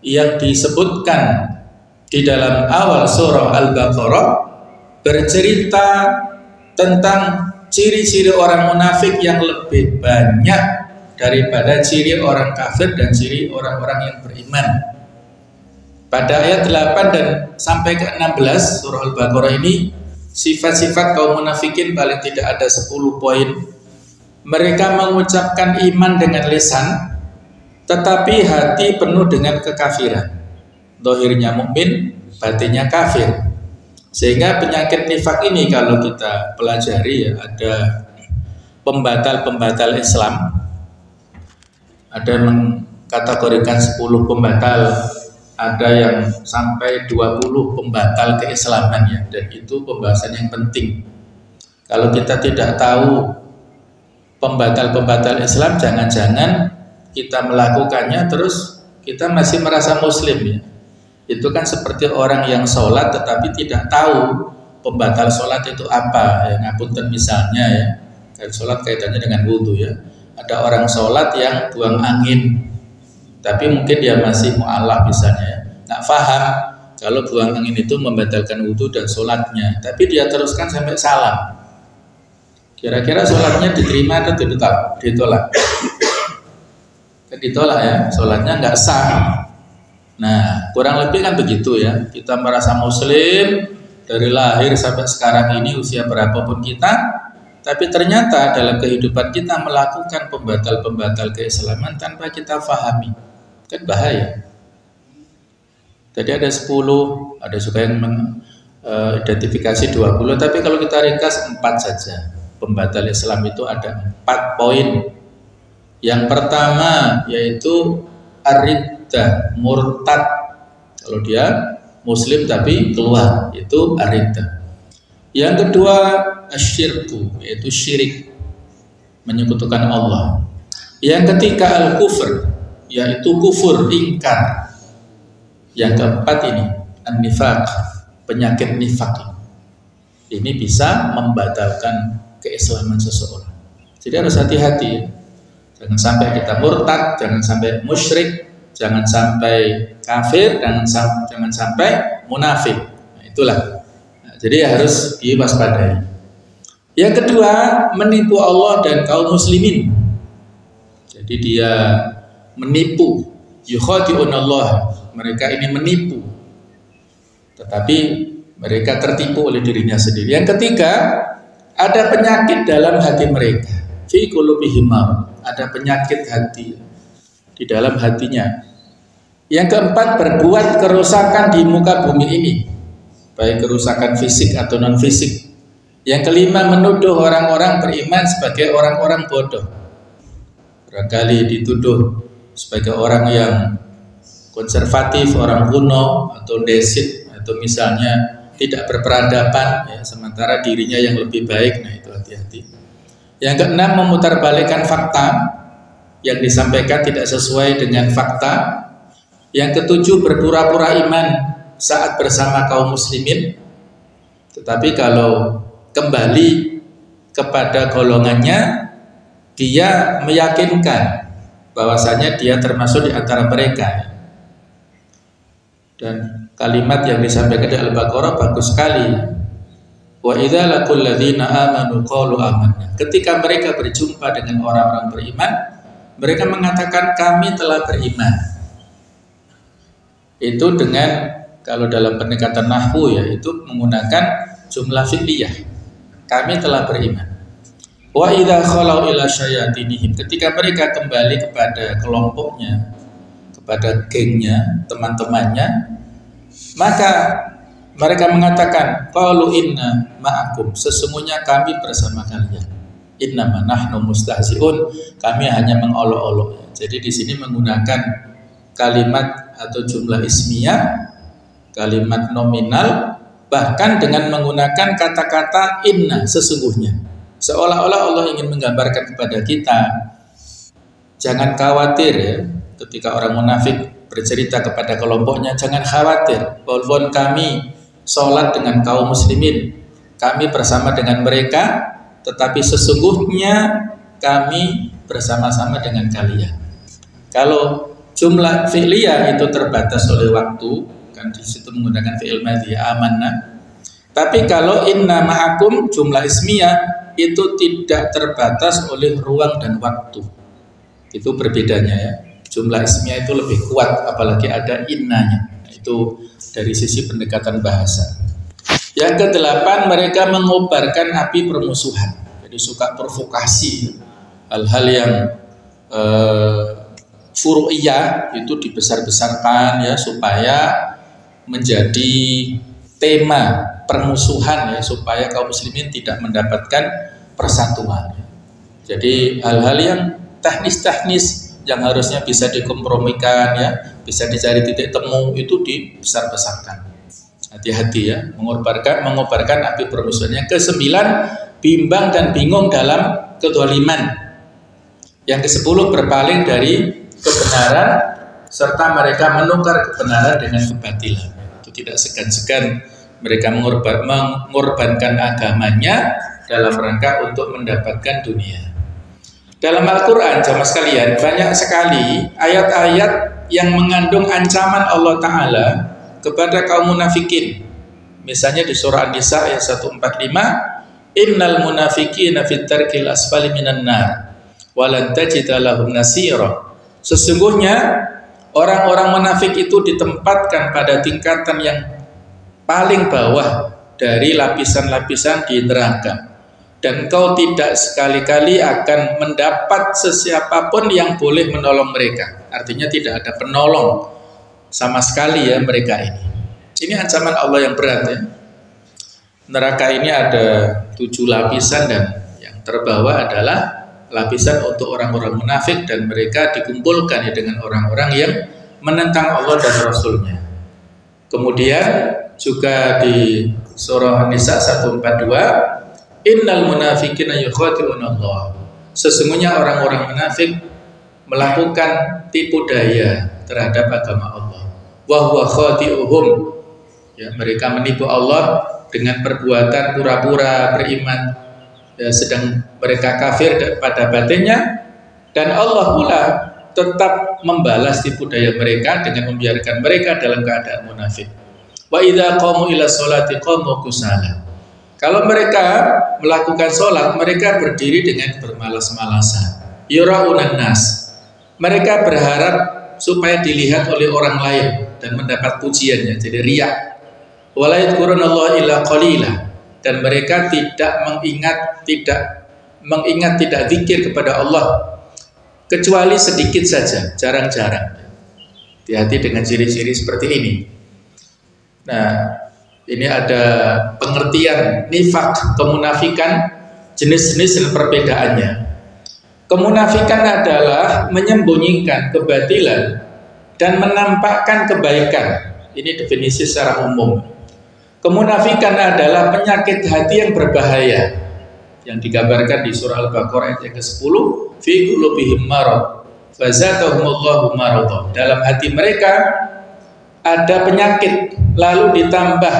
yang disebutkan di dalam awal surah Al-Baqarah bercerita tentang ciri-ciri orang munafik yang lebih banyak daripada ciri orang kafir dan ciri orang-orang yang beriman. Pada ayat 8 dan sampai ke 16 surah Al-Baqarah ini, sifat-sifat kaum munafikin paling tidak ada 10 poin. Mereka mengucapkan iman dengan lisan, tetapi hati penuh dengan kekafiran. Dohirnya mukmin, batinnya kafir. Sehingga penyakit nifak ini kalau kita pelajari ya, ada pembatal-pembatal Islam. Ada yang mengkategorikan 10 pembatal, ada yang sampai 20 pembatal keislaman ya, dan itu pembahasan yang penting. Kalau kita tidak tahu pembatal-pembatal Islam, jangan-jangan kita melakukannya terus kita masih merasa muslim ya. Itu kan seperti orang yang sholat tetapi tidak tahu pembatal sholat itu apa ya. Ngapunten misalnya ya, kan sholat kaitannya dengan wudhu ya. Ada orang sholat yang buang angin, tapi mungkin dia masih mu'alaf misalnya ya, nggak paham kalau buang angin itu membatalkan wudhu dan sholatnya, tapi dia teruskan sampai salam. Kira-kira sholatnya diterima atau ditolak? Ditolak ya, sholatnya nggak sah. Nah, kurang lebih kan begitu ya. Kita merasa muslim dari lahir sampai sekarang ini, usia berapapun kita, tapi ternyata dalam kehidupan kita melakukan pembatal-pembatal keislaman tanpa kita fahami. Kan bahaya. Tadi ada 10, ada juga yang mengidentifikasi 20, tapi kalau kita ringkas 4 saja. Pembatal Islam itu ada 4 poin. Yang pertama yaitu ar-riddah, murtad. Kalau dia muslim tapi keluar, itu ar-riddah. Yang kedua asyirku, yaitu syirik, menyekutukan Allah. Yang ketiga al-kufr, yaitu kufur, ingkar. Yang keempat ini an-nifaq, penyakit nifaq. Ini bisa membatalkan keislaman seseorang. Jadi harus hati-hati. Jangan sampai kita murtad, jangan sampai musyrik, jangan sampai kafir, jangan sampai munafik. Nah, itulah. Nah, jadi harus diwaspadai. Yang kedua, menipu Allah dan kaum muslimin. Jadi dia menipu, yukhadi'unallah. Mereka ini menipu, tetapi mereka tertipu oleh dirinya sendiri. Yang ketiga, ada penyakit dalam hati mereka. Fi qulubihim marad, ada penyakit hati di dalam hatinya. Yang keempat, berbuat kerusakan di muka bumi ini, baik kerusakan fisik atau non fisik. Yang kelima, menuduh orang-orang beriman sebagai orang-orang bodoh. Barangkali dituduh sebagai orang yang konservatif, orang kuno, atau desit, atau misalnya tidak berperadaban ya, sementara dirinya yang lebih baik. Nah, itu hati-hati. Yang keenam, memutarbalikkan fakta yang disampaikan tidak sesuai dengan fakta. Yang ketujuh, berpura-pura iman saat bersama kaum muslimin, tetapi kalau kembali kepada golongannya, dia meyakinkan bahwasanya dia termasuk di antara mereka. Dan kalimat yang disampaikan di Al-Baqarah bagus sekali. Wa idza laqul ladzina amanu qalu amanna. Ketika mereka berjumpa dengan orang-orang beriman, mereka mengatakan kami telah beriman. Itu dengan kalau dalam pendekatan nahwu ya itu menggunakan jumlah fi'liyah. Kami telah beriman. Wa idza khalau ila syayatinihim, ketika mereka kembali kepada kelompoknya, kepada gengnya, teman-temannya, maka mereka mengatakan qalu inna ma'akum, sesungguhnya kami bersama kalian. Innama nahnu mustahzi'un, kami hanya mengolok-olok. Jadi di sini menggunakan kalimat atau jumlah ismiyah, kalimat nominal, bahkan dengan menggunakan kata-kata inna, sesungguhnya. Seolah-olah Allah ingin menggambarkan kepada kita, jangan khawatir ya, ketika orang munafik bercerita kepada kelompoknya, jangan khawatir, walaupun kami sholat dengan kaum muslimin, kami bersama dengan mereka, tetapi sesungguhnya kami bersama-sama dengan kalian. Kalau jumlah fi'liyah itu terbatas oleh waktu, kan di situ menggunakan fi'il madhi amanna. Tapi kalau inna ma'akum jumlah ismiyah itu tidak terbatas oleh ruang dan waktu. Itu berbedanya ya. Jumlah ismiyah itu lebih kuat apalagi ada innanya. Itu dari sisi pendekatan bahasa. Yang kedelapan, mereka mengobarkan api permusuhan. Jadi suka provokasi, hal-hal yang furu'iyah itu dibesar-besarkan ya, supaya menjadi tema permusuhan ya, supaya kaum muslimin tidak mendapatkan persatuan. Jadi hal-hal yang teknis-teknis yang harusnya bisa dikompromikan ya, bisa dicari titik temu, itu dibesar-besarkan. Hati-hati ya, mengobarkan api permusuhan. Yang kesembilan, bimbang dan bingung dalam kezaliman. Yang kesepuluh, berpaling dari kebenaran serta mereka menukar kebenaran dengan kebatilan. Itu tidak segan-segan mereka mengorbankan agamanya dalam rangka untuk mendapatkan dunia. Dalam Al-Quran, jamaah sekalian, banyak sekali ayat-ayat yang mengandung ancaman Allah Ta'ala kepada kaum munafikin. Misalnya di surah An-Nisa ayat 145, innal munafiqina fit tarkil asfali minan nar wa lan tajida lahum nasira. Sesungguhnya orang-orang munafik itu ditempatkan pada tingkatan yang paling bawah dari lapisan-lapisan di neraka, dan kau tidak sekali-kali akan mendapat sesiapapun yang boleh menolong mereka. Artinya tidak ada penolong sama sekali ya mereka ini. Ini ancaman Allah yang berat ya. Neraka ini ada 7 lapisan dan yang terbawah adalah lapisan untuk orang-orang munafik, dan mereka dikumpulkan ya dengan orang-orang yang menentang Allah dan Rasulnya. Kemudian juga di surah An-Nisa 142, innal munafiqina yukhadi'una Allah. Sesungguhnya orang-orang munafik melakukan tipu daya terhadap agama Allah. Wa huwa khadi'uhum. Ya, mereka menipu Allah dengan perbuatan pura-pura beriman, ya, sedang mereka kafir pada batinnya, dan Allah pula tetap membalas tipu daya mereka dengan membiarkan mereka dalam keadaan munafik. Wa idza qamu ila sholati qamu kusala. Kalau mereka melakukan sholat, mereka berdiri dengan bermalas-malasan. Yura'unan nas. Mereka berharap supaya dilihat oleh orang lain dan mendapat pujiannya, jadi riya. Wala yadhkurunallaha illa qalila. Dan mereka tidak mengingat, tidak zikir kepada Allah kecuali sedikit saja, jarang-jarang. Hati-hati dengan ciri-ciri seperti ini. Nah, ini ada pengertian nifak, kemunafikan, jenis-jenis dan perbedaannya. Kemunafikan adalah menyembunyikan kebatilan dan menampakkan kebaikan. Ini definisi secara umum. Kemunafikan adalah penyakit hati yang berbahaya, yang digambarkan di surah Al-Baqarah ayat yang ke-10, fi qulubihim marad fazadahumullahu marada. Dalam hati mereka ada penyakit, lalu ditambah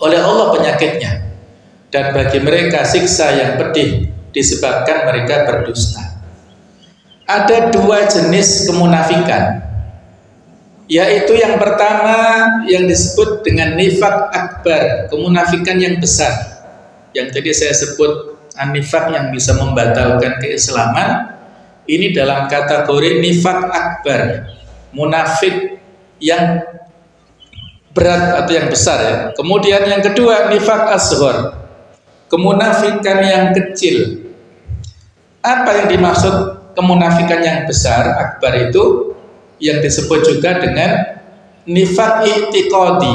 oleh Allah penyakitnya, dan bagi mereka siksa yang pedih disebabkan mereka berdusta. Ada 2 jenis kemunafikan, yaitu yang pertama yang disebut dengan nifak akbar, kemunafikan yang besar, yang tadi saya sebut nifak yang bisa membatalkan keislaman. Ini dalam kategori nifak akbar, munafik yang berat atau yang besar ya. Kemudian yang kedua nifaq asghar, kemunafikan yang kecil. Apa yang dimaksud kemunafikan yang besar akbar itu? Yang disebut juga dengan nifaq i'tiqadi,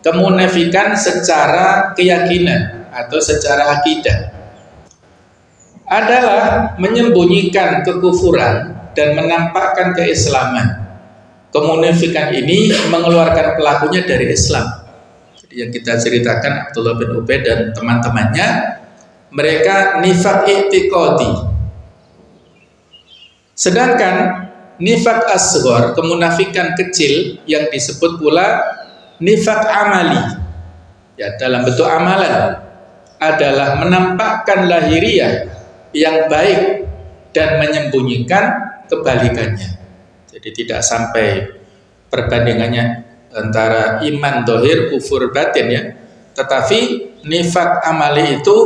kemunafikan secara keyakinan atau secara akidah, adalah menyembunyikan kekufuran dan menampakkan keislaman. Kemunafikan ini mengeluarkan pelakunya dari Islam. Jadi yang kita ceritakan Abdullah bin Ubay dan teman-temannya, mereka nifaq i'tiqadi. Sedangkan nifaq asghar, kemunafikan kecil, yang disebut pula nifaq amali, ya dalam bentuk amalan, adalah menampakkan lahiriah yang baik dan menyembunyikan kebalikannya. Jadi tidak sampai perbandingannya antara iman dohir, kufur batin ya. Tetapi nifaq amali itu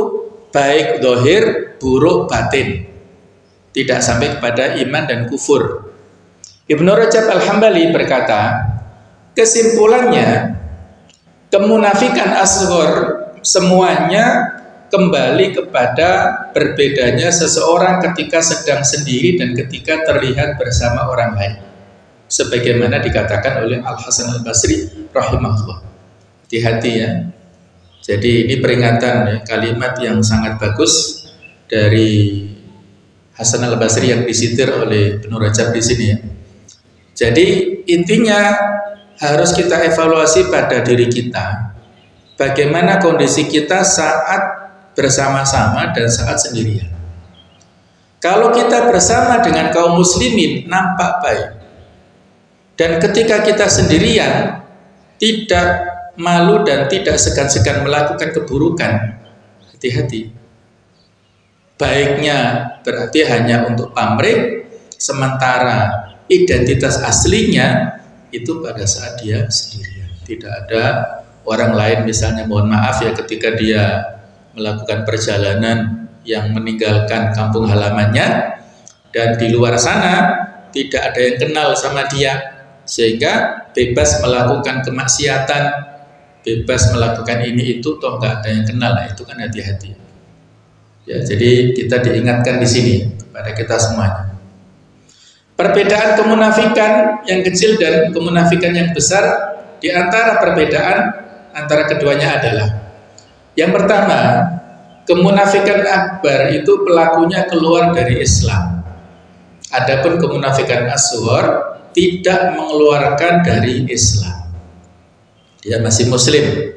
baik dohir, buruk batin. Tidak sampai kepada iman dan kufur. Ibnu Rajab Al-Hambali berkata, kesimpulannya kemunafikan asghar semuanya kembali kepada berbedanya seseorang ketika sedang sendiri dan ketika terlihat bersama orang lain, sebagaimana dikatakan oleh Al-Hasan Al-Basri rahimahullah. Hati-hati ya. Jadi ini peringatan ya, kalimat yang sangat bagus dari Hasan Al-Basri yang disitir oleh Ibnu Rajab di sini ya. Jadi intinya harus kita evaluasi pada diri kita, bagaimana kondisi kita saat bersama-sama dan saat sendirian. Kalau kita bersama dengan kaum muslimin nampak baik, dan ketika kita sendirian tidak malu dan tidak segan-segan melakukan keburukan, hati-hati. Baiknya berarti hanya untuk pamrih, sementara identitas aslinya itu pada saat dia sendirian. Tidak ada orang lain, misalnya mohon maaf ya, ketika dia melakukan perjalanan yang meninggalkan kampung halamannya dan di luar sana tidak ada yang kenal sama dia, sehingga bebas melakukan kemaksiatan, bebas melakukan ini itu, toh nggak ada yang kenal. Nah, itu kan hati-hati ya. Jadi kita diingatkan di sini kepada kita semuanya, perbedaan kemunafikan yang kecil dan kemunafikan yang besar. Di antara perbedaan antara keduanya adalah, yang pertama, kemunafikan akbar itu pelakunya keluar dari Islam. Adapun kemunafikan asghar tidak mengeluarkan dari Islam. Dia masih muslim,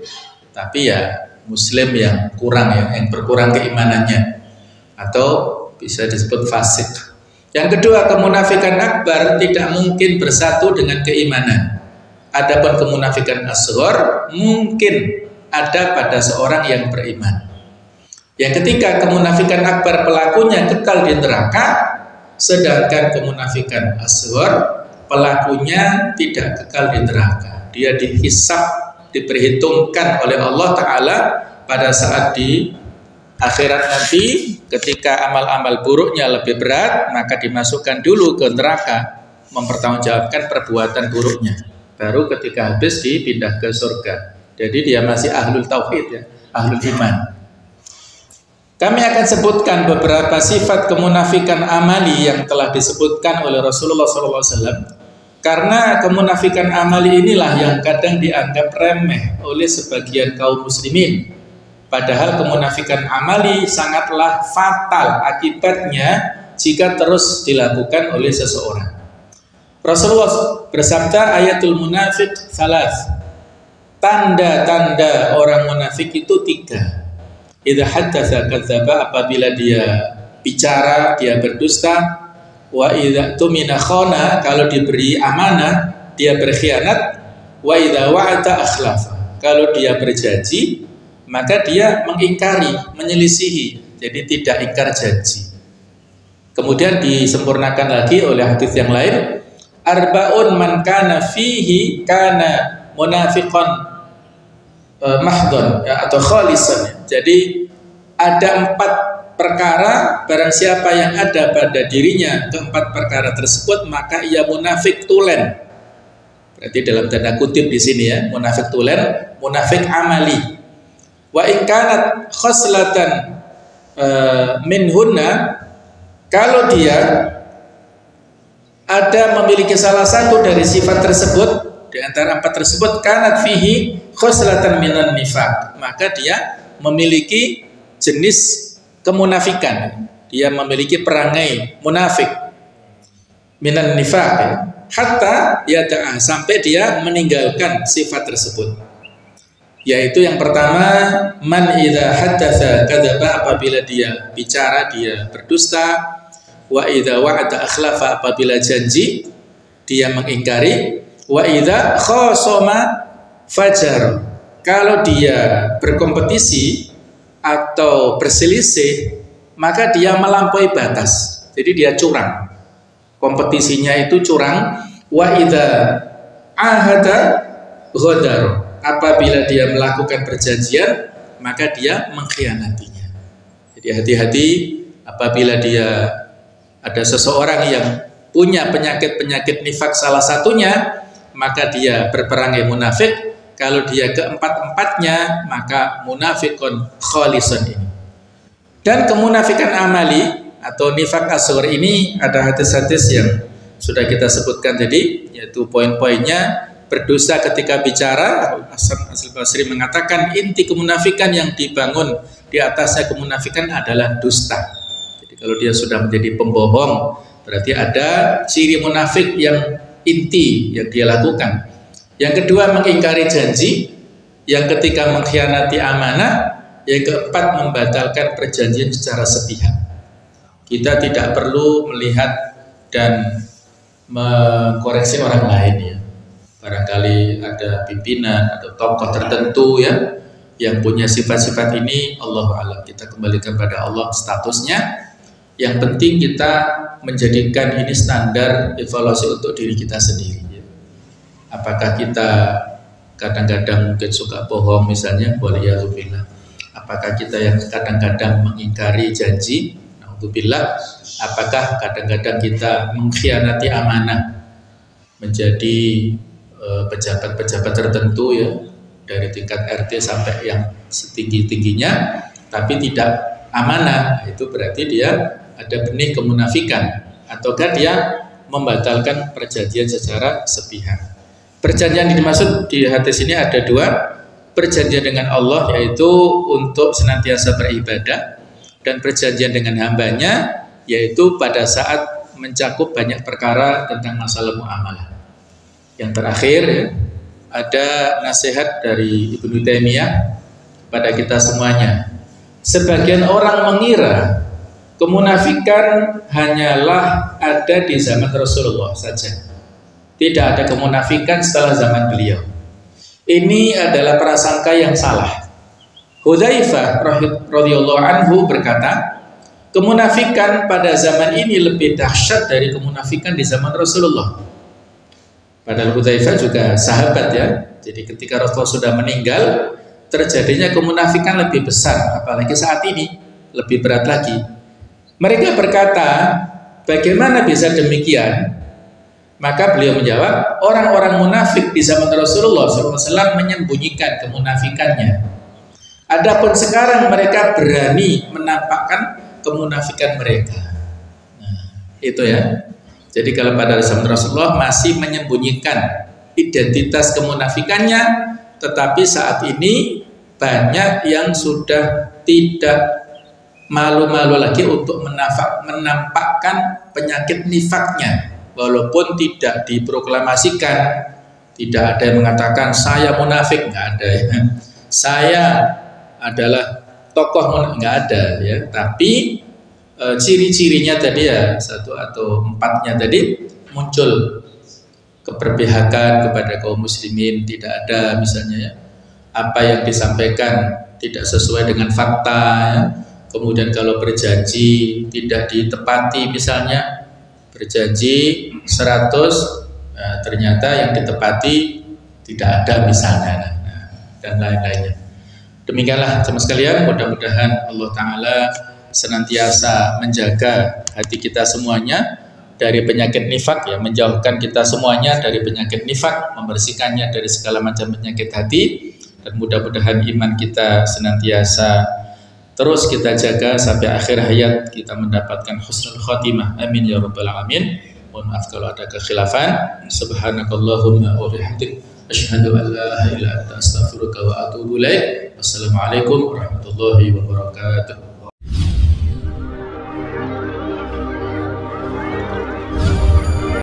tapi ya muslim yang kurang ya, yang berkurang keimanannya, atau bisa disebut fasik. Yang kedua, kemunafikan akbar tidak mungkin bersatu dengan keimanan. Adapun kemunafikan asghar mungkin ada pada seorang yang beriman. Yang ketiga, kemunafikan akbar pelakunya kekal di neraka, sedangkan kemunafikan asghar pelakunya tidak kekal di neraka. Dia dihisab, diperhitungkan oleh Allah Ta'ala pada saat di akhirat nanti, ketika amal-amal buruknya lebih berat, maka dimasukkan dulu ke neraka, mempertanggungjawabkan perbuatan buruknya. Baru ketika habis dipindah ke surga. Jadi dia masih ahlul tauhid ya, ahlul iman. Kami akan sebutkan beberapa sifat kemunafikan amali yang telah disebutkan oleh Rasulullah SAW, karena kemunafikan amali inilah yang kadang dianggap remeh oleh sebagian kaum muslimin. Padahal kemunafikan amali sangatlah fatal akibatnya jika terus dilakukan oleh seseorang. Rasulullah bersabda, ayatul munafik salas, tanda-tanda orang munafik itu 3. Idza haddatsa kadzdzaba, apabila dia bicara dia berdusta, wa idza tumina khana, kalau diberi amanah dia berkhianat, wa idza wa'ada akhlafa, kalau dia berjanji maka dia mengingkari, menyelisihi, jadi tidak ingkar janji. Kemudian disempurnakan lagi oleh hadis yang lain, arbaun man kana fihi kana munafiqan mahdhon ya, atau khalisan. Jadi ada 4 perkara, barang siapa yang ada pada dirinya keempat perkara tersebut, maka ia munafik tulen. Berarti dalam tanda kutip di sini ya, munafik tulen, munafik amali. Wa in kanat khoslatan minhunna, kalau dia ada memiliki salah satu dari sifat tersebut di antara 4 tersebut, kanat fihi khoslatan minan nifaq, maka dia memiliki jenis kemunafikan, dia memiliki perangai munafik minan nifaq ya. Hatta yada'a, sampai dia meninggalkan sifat tersebut, yaitu yang pertama, man idza haddatsa kadzaba, apabila dia bicara dia berdusta, wa idza wa'ada akhlafa, apabila janji dia mengingkari, wa idza khasama fajar, kalau dia berkompetisi atau berselisih maka dia melampaui batas, jadi dia curang, kompetisinya itu curang. Wa idza ahada ghadar, apabila dia melakukan perjanjian maka dia mengkhianatinya. Jadi hati-hati apabila dia ada seseorang yang punya penyakit-penyakit nifak salah satunya, maka dia berperangai munafik. Kalau dia keempat-empatnya, maka munafikun khalisun ini. Dan kemunafikan amali atau nifak asghar ini ada hadis-hadis yang sudah kita sebutkan tadi, yaitu poin-poinnya. Berdosa ketika bicara, Hasan Al-Basri mengatakan inti kemunafikan yang dibangun di atasnya kemunafikan adalah dusta. Jadi kalau dia sudah menjadi pembohong, berarti ada ciri munafik yang inti yang dia lakukan. Yang kedua, mengingkari janji. Yang ketiga, mengkhianati amanah. Yang keempat, membatalkan perjanjian secara sepihak. Kita tidak perlu melihat dan mengkoreksi orang lain ya. Barangkali ada pimpinan atau tokoh tertentu ya yang punya sifat-sifat ini, Allahu a'lam, kita kembalikan pada Allah statusnya. Yang penting kita menjadikan ini standar evaluasi untuk diri kita sendiri ya. Apakah kita kadang-kadang mungkin suka bohong misalnya, waliyadzubillah. Apakah kita yang kadang-kadang mengingkari janji, naudzubillah. Apakah kadang-kadang kita mengkhianati amanah, menjadi pejabat-pejabat tertentu ya, dari tingkat RT sampai yang setinggi-tingginya, tapi tidak amanah. Itu berarti dia ada benih kemunafikan, ataukah dia membatalkan perjanjian secara sepihak. Perjanjian yang dimaksud di hadis ini ada 2. Perjanjian dengan Allah, yaitu untuk senantiasa beribadah, dan perjanjian dengan hambanya, yaitu pada saat mencakup banyak perkara tentang masalah muamalah. Yang terakhir ya, ada nasihat dari Ibnu Taimiyah pada kita semuanya. Sebagian orang mengira kemunafikan hanyalah ada di zaman Rasulullah saja. Tidak ada kemunafikan setelah zaman beliau. Ini adalah prasangka yang salah. Hudzaifah radhiyallahu anhu berkata, kemunafikan pada zaman ini lebih dahsyat dari kemunafikan di zaman Rasulullah. Padahal Hudzaifah juga sahabat ya. Jadi ketika Rasulullah sudah meninggal, terjadinya kemunafikan lebih besar, apalagi saat ini lebih berat lagi. Mereka berkata, bagaimana bisa demikian? Maka beliau menjawab, orang-orang munafik di zaman Rasulullah SAW menyembunyikan kemunafikannya. Adapun sekarang mereka berani menampakkan kemunafikan mereka. Nah, itu ya. Jadi kalau pada zaman Rasulullah masih menyembunyikan identitas kemunafikannya, tetapi saat ini banyak yang sudah tidak malu-malu lagi untuk menampakkan penyakit nifaknya. Walaupun tidak diproklamasikan, tidak ada yang mengatakan saya munafik, nggak ada ya. Saya adalah tokoh munafik, nggak ada ya. Tapi ciri-cirinya tadi ya 1 atau 4-nya tadi muncul keberpihakan kepada kaum muslimin, tidak ada misalnya ya, apa yang disampaikan tidak sesuai dengan fakta ya. Kemudian kalau berjanji tidak ditepati misalnya, berjanji 100 ternyata yang ditepati tidak ada misalnya, dan lain-lainnya. Demikianlah teman sekalian, mudah-mudahan Allah Ta'ala senantiasa menjaga hati kita semuanya dari penyakit nifak, ya, menjauhkan kita semuanya dari penyakit nifak, membersihkannya dari segala macam penyakit hati, dan mudah-mudahan iman kita senantiasa terus kita jaga sampai akhir hayat kita mendapatkan husnul khotimah. Amin ya rabbal alamin. Mohon maaf kalau ada kekhilafan. Subhanakallahumma wa bihamdik asyhadu an la ilaha illa anta astaghfiruka wa atubu ilaik. Wassalamualaikum warahmatullahi wabarakatuh.